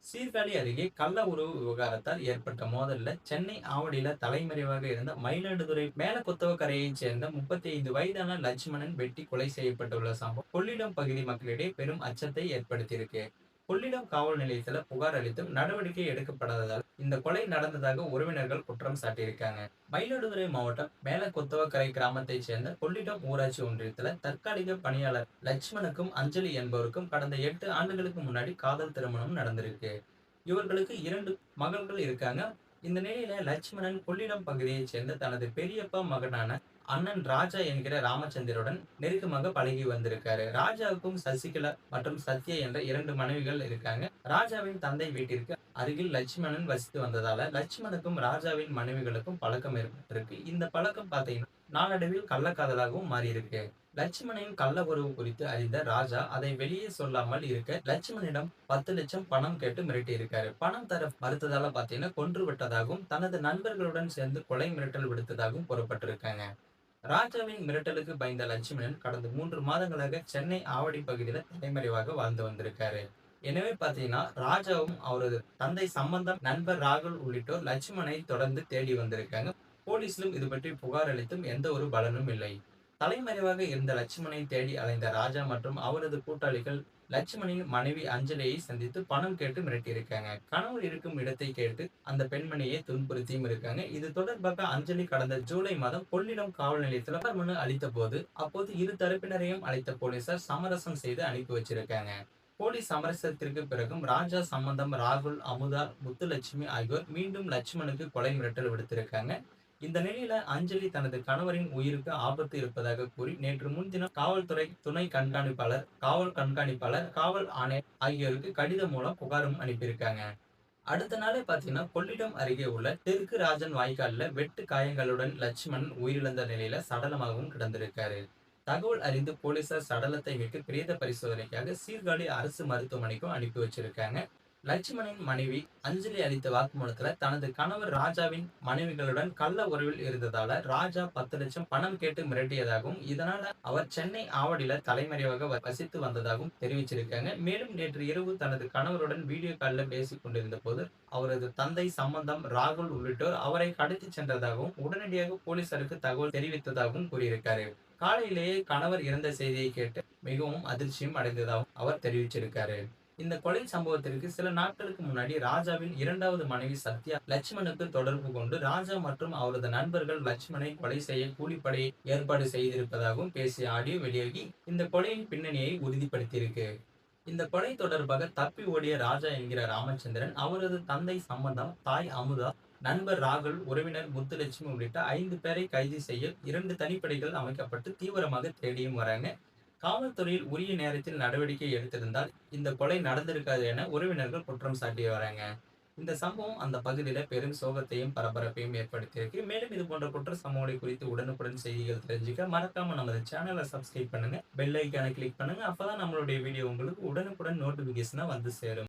சீர்காழி அருகே கள்ள உறவு விவகாரத்தால் ஏற்பட்ட மோதல்ல சென்னை ஆவடியில தலைமறைவாக இருந்த மயிலாடுதுறை மேலக்கொத்தவக்கரையைச் சேர்ந்த 35 வயதான லட்சுமணன் வெட்டி கொலை செய்யப்பட்டுள்ள சம்பவம் கொள்ளிடம் பகுதி மக்களிடையே பெரும் அச்சத்தை ஏற்படுத்தியிருக்கு. கொள்ளிடம் காவல் நிலையத்துல புகார் அளித்தும் நடவடிக்கை எடுக்கப்படாததால் இந்த கொலை நடந்ததாக உறவினர்கள் குற்றம் சாட்டியிருக்காங்க. மயிலாடுதுறை மாவட்டம் மேலக்கொத்தவக்கரை கிராமத்தைச் சேர்ந்த கொள்ளிடம் ஊராட்சி ஒன்றியத்துல தற்காலிக பணியாளர் லட்சுமணுக்கும் அஞ்சலி என்பவருக்கும் கடந்த 8 ஆண்டுகளுக்கு முன்னாடி காதல் திருமணம் நடந்திருக்கு. இவர்களுக்கு 2 மகள்கள் இருக்காங்க. இந்த நிலையில லட்சுமணன் கொள்ளிடம் பகுதியைச் சேர்ந்த தனது பெரியப்பா மகனான அண்ணன் ராஜா என்கிற ராமச்சந்திரனுடன் நெருக்கமாக பழகி வந்திருக்காரு. ராஜாவுக்கும் சசிகலா மற்றும் சத்யா என்ற 2 மனைவிகள் இருக்காங்க. ராஜாவின் தந்தை வீட்டிற்கு அருகில் லட்சுமணன் வசித்து வந்ததால லட்சுமணுக்கும் ராஜாவின் மனைவிகளுக்கும் பழக்கம் ஏற்பட்டிருக்கு. இந்த பழக்கம் பாத்தீங்கன்னா நாளடைவில் கள்ளக்காதலாகவும் மாறியிருக்கு. லட்சுமணனின் கள்ள உறவு குறித்து அறிந்த ராஜா அதை வெளியே சொல்லாமல் இருக்க லட்சுமணனிடம் 10 லட்சம் பணம் கேட்டு மிரட்டியிருக்காரு. பணம் தர மறுத்ததால பாத்தீங்கன்னா கொன்று விட்டதாகவும் தனது நண்பர்களுடன் சேர்ந்து கொலை மிரட்டல் விடுத்ததாகவும் கூறப்பட்டிருக்காங்க. ராஜாவின் மிரட்டலுக்கு பயந்த லட்சுமணன் கடந்த 3 மாதங்களாக சென்னை ஆவடி பகுதியில தலைமறைவாக வாழ்ந்து வந்திருக்காரு. எனவே பாத்தீங்கன்னா ராஜாவும் அவரது தந்தை சம்பந்தம் நண்பர் ராகுல் உள்ளிட்டோர் லட்சுமணனை தொடர்ந்து தேடி வந்திருக்காங்க. போலீசிலும் இது பற்றி புகார் அளித்தும் எந்த ஒரு பலனும் இல்லை. தலைமறைவாக இருந்த லட்சுமணனை தேடி அலைந்த ராஜா மற்றும் அவரது கூட்டாளிகள் லட்சுமணின் மனைவி அஞ்சலியை சந்தித்து பணம் கேட்டு மிரட்டியிருக்காங்க. கணவர் இருக்கும் இடத்தை கேட்டு அந்த பெண்மணியை துன்புறுத்தியும் இருக்காங்க. இது தொடர்பாக அஞ்சலி கடந்த ஜூலை மாதம் கொள்ளிடம் காவல் நிலையத்தில் புகார் மனு அளித்த போது அப்போது இரு தரப்பினரையும் அழைத்த போலீசார் சமரசம் செய்து அனுப்பி வச்சிருக்காங்க. போலீஸ் சமரசத்திற்கு பிறகும் ராஜா சம்பந்தம் ராகுல் அமுதா முத்துலட்சுமி ஆகியோர் மீண்டும் லட்சுமணுக்கு கொலை மிரட்டல் விடுத்திருக்காங்க. இந்த நிலையில அஞ்சலி தனது கணவரின் உயிருக்கு ஆபத்து இருப்பதாக கூறி நேற்று முன்தினம் காவல்துறை துணை கண்காணிப்பாளர், காவல் கண்காணிப்பாளர், காவல் ஆணையர் ஆகியோருக்கு கடிதம் மூலம் புகாரும் அனுப்பியிருக்காங்க. அடுத்த நாளே பாத்தீங்கன்னா கொள்ளிடம் அருகே உள்ள தெற்கு ராஜன் வாய்க்கால்ல வெட்டு காயங்களுடன் லட்சுமணன் உயிரிழந்த நிலையில சடலமாகவும் கிடந்திருக்காரு. தகவல் அறிந்து போலீசார் சடலத்தை மீட்டு பிரேத பரிசோதனைக்காக சீர்காழி அரசு மருத்துவமனைக்கும் அனுப்பி வச்சிருக்காங்க. லட்சுமணின் மனைவி அஞ்சலி அளித்த வாக்குமூலத்துல தனது கணவர் ராஜாவின் மனைவிகளுடன் கள்ள உறவில் இருந்ததால ராஜா 10 லட்சம் பணம் கேட்டு மிரட்டியதாகவும் இதனால அவர் சென்னை ஆவடியில தலைமறைவாக வசித்து வந்ததாகவும் தெரிவிச்சிருக்காங்க. மேலும் நேற்று இரவு தனது கணவருடன் வீடியோ கால்ல பேசிக் கொண்டிருந்த போது அவரது தந்தை சம்பந்தம் ராகுல் உள்ளிட்டோர் அவரை கடத்தி சென்றதாகவும் உடனடியாக போலீசாருக்கு தகவல் தெரிவித்ததாகவும் கூறியிருக்காரு. காலையிலேயே கணவர் இறந்த செய்தியை கேட்டு மிகவும் அதிர்ச்சியும் அடைந்ததாகவும் அவர் தெரிவிச்சிருக்காரு. இந்த கொலை சம்பவத்திற்கு சில நாட்களுக்கு முன்னாடி ராஜாவின் 2வது மனைவி சத்யா லட்சுமணுக்கு தொடர்பு கொண்டு ராஜா மற்றும் அவரது நண்பர்கள் லட்சுமணை கொலை செய்ய கூலிப்படை ஏற்பாடு செய்திருப்பதாகவும் பேசிய ஆடியோ வெளியாகி இந்த கொலையின் பின்னணியை உறுதிப்படுத்தியிருக்கு. இந்த கொலை தொடர்பாக தப்பி ஓடிய ராஜா என்கிற ராமச்சந்திரன், அவரது தந்தை சம்பந்தம், தாய் அமுதா, நண்பர் ராகுல், உறவினர் முத்துலட்சுமி உள்ளிட்ட 5 பேரை கைது செய்ய 2 தனிப்படைகள் அமைக்கப்பட்டு தீவிரமாக தேடியும் வராங்க. காவல்துறையில் உரிய நேரத்தில் நடவடிக்கை எடுத்திருந்தால் இந்த கொலை நடந்திருக்காது என உறவினர்கள் குற்றம் சாட்டி வராங்க. இந்த சம்பவம் அந்த பகுதியில பெரும் சோகத்தையும் பரபரப்பையும் ஏற்படுத்தியிருக்கு. மேலும் இது போன்ற குற்ற சம்பவங்களை குறித்து உடனுக்குடன் செய்திகள் தெரிஞ்சுக்க மறக்காம நமது சேனலை சப்ஸ்கிரைப் பண்ணுங்க, பெல் ஐக்கானை கிளிக் பண்ணுங்க. அப்பதான் நம்மளுடைய வீடியோ உங்களுக்கு உடனுக்குடன் நோட்டிபிகேஷனா வந்து சேரும்.